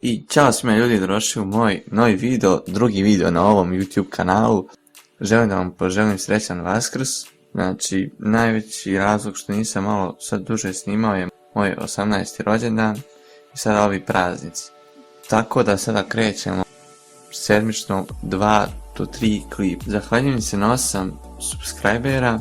I ćao svima ljudi, došli u moj novi video, drugi video na ovom YouTube kanalu. Želim da vam poželim srećan Vaskrs. Znači, najveći razlog što nisam malo sad duže snimao je moj 18. rođendan i sada ovi praznici. Tako da sada krećemo sedmično 2 do 3 klip. Zahvaljujem se na 8 subscribera,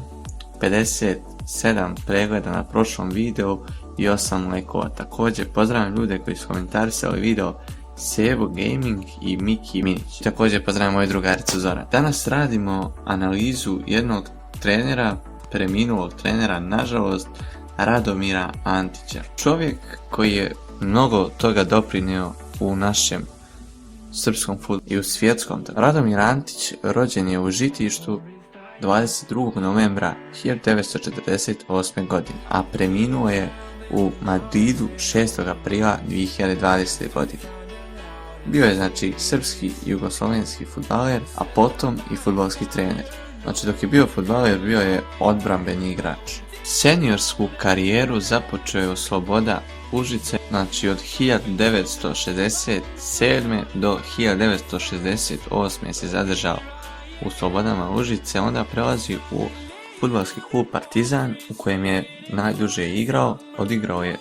57 pregleda na prošlom videu i 8 lajkova. Također pozdravljam ljude koji su komentarisali video Sebo Gaming i Miki Minić. Također pozdravljam moju drugaricu Zora. Danas radimo analizu jednog trenera, preminulog trenera, nažalost, Radomira Antića. Čovjek koji je mnogo toga doprinio u našem srpskom fudbalu i u svjetskom. Radomir Antić rođen je u Žitištu 22. novembra 1948. godine, a preminuo je u Madridu 6. aprila 2020. godine. Bio je znači srpski i jugoslovenski fudbaler, a potom i fudbalski trener. Znači dok je bio fudbaler bio je odbrambeni igrač. Seniorsku karijeru započeo je u Sloboda Užice, znači od 1967. do 1968. se zadržao u Slobodama Užice, onda prelazi u fudbalski klub Partizan u kojem je najduže igrao, odigrao je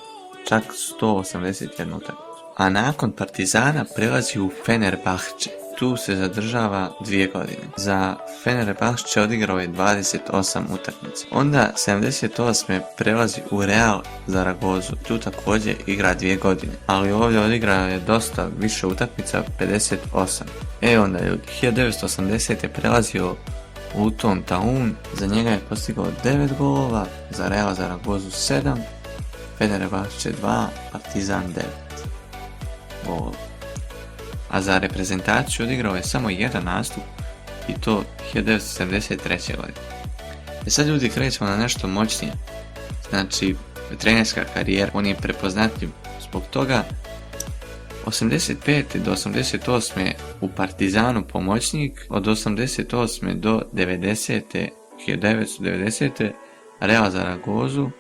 čak 181 utakmicu. A nakon Partizana prelazi u Fenerbahče, tu se zadržava 2 godine. Za Fenerbahče odigrao je 28 utakmica. Onda 78. prelazi u Real Zaragozu, tu također igra 2 godine, ali ovdje odigrao je dosta više utakmica, 58. Onda je 1980. prelazio u Luton Town, za njega je postigao 9 golova, za Real Zaragozu 7, Fenerbahče 2, Partizan 9 golova. A za reprezentaciju odigrao je samo jedan nastup i to 1973. godine. Sad ljudi krećemo na nešto moćnije. Znači, trenerska karijera, on je prepoznatljiv zbog toga. 85. do 88. u Partizanu pomoćnik, od 88. do 90. 1990. Real Zaragozu,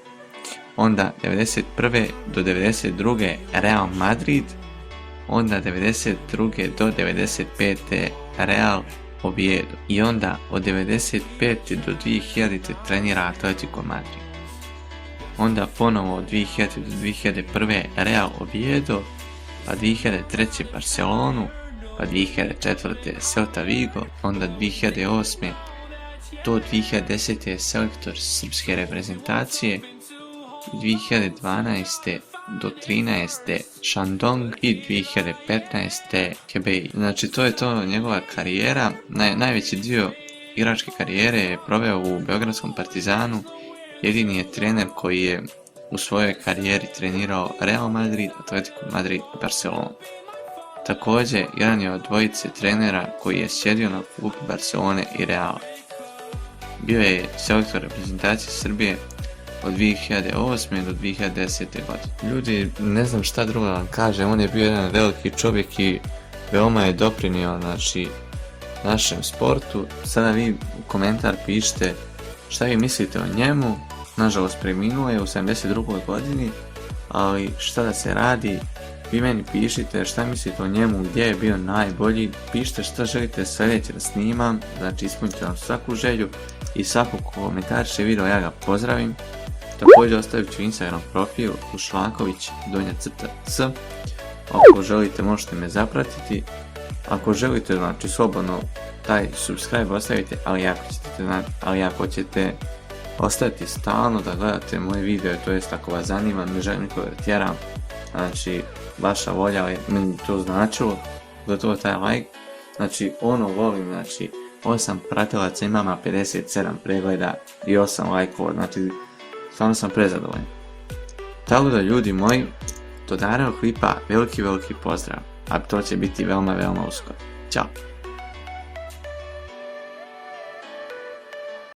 onda 91. do 92. Real Madrid, onda 92. do 95. Real Oviedo i onda od 95. do 2000. trenira Atletico Madrid. Onda ponovo od 2000. do 2001. Real Oviedo, pa 2003. Barcelonu, pa 2004. Celta Vigo, onda 2008. do 2010. selektor srpske reprezentacije, 2012. do 13. Shandong i 2015. Hebei. Znači to je to njegova karijera. Najveći dio igračke karijere je proveo u Beogradskom Partizanu. Jedini je trener koji je u svojoj karijeri trenirao Real Madrid, Atletico Madrid i Barcelonu. Također, jedan je od dvojice trenera koji je sjedio na klupi Barcelone i Reala. Bio je selektor reprezentacije Srbije od 2008. do 2010. godine. Ljudi, ne znam šta drugo da vam kažem, on je bio jedan veliki čovjek i veoma je doprinio našem sportu. Sada vi u komentar pišite šta vi mislite o njemu. Nažalost preminuo je u 72. godini, ali šta da se radi, vi meni pišite šta mislite o njemu, gdje je bio najbolji, pišite šta želite sljedeće da snimam, znači ispunite vam svaku želju i svaku komentariše video ja ga pozdravim. Također ostavit ću Instagram profil ušlaković_c. Ako želite možete me zapratiti, ako želite znači slobodno taj subscribe ostavite, ali ako ćete ostaviti stalno da gledate moje video, to jest ako vas zanima, ne želim nikoga da tjeram, znači vaša volja je meni to značilo, gotovo taj like, znači volim, znači 8 pratilaca imama, 57 pregleda i 8 lajkova, znači stvarno sam prezadovoljan. Tako da ljudi moji, do narednog klipa veliki pozdrav, a to će biti veoma uskoro. Ćao!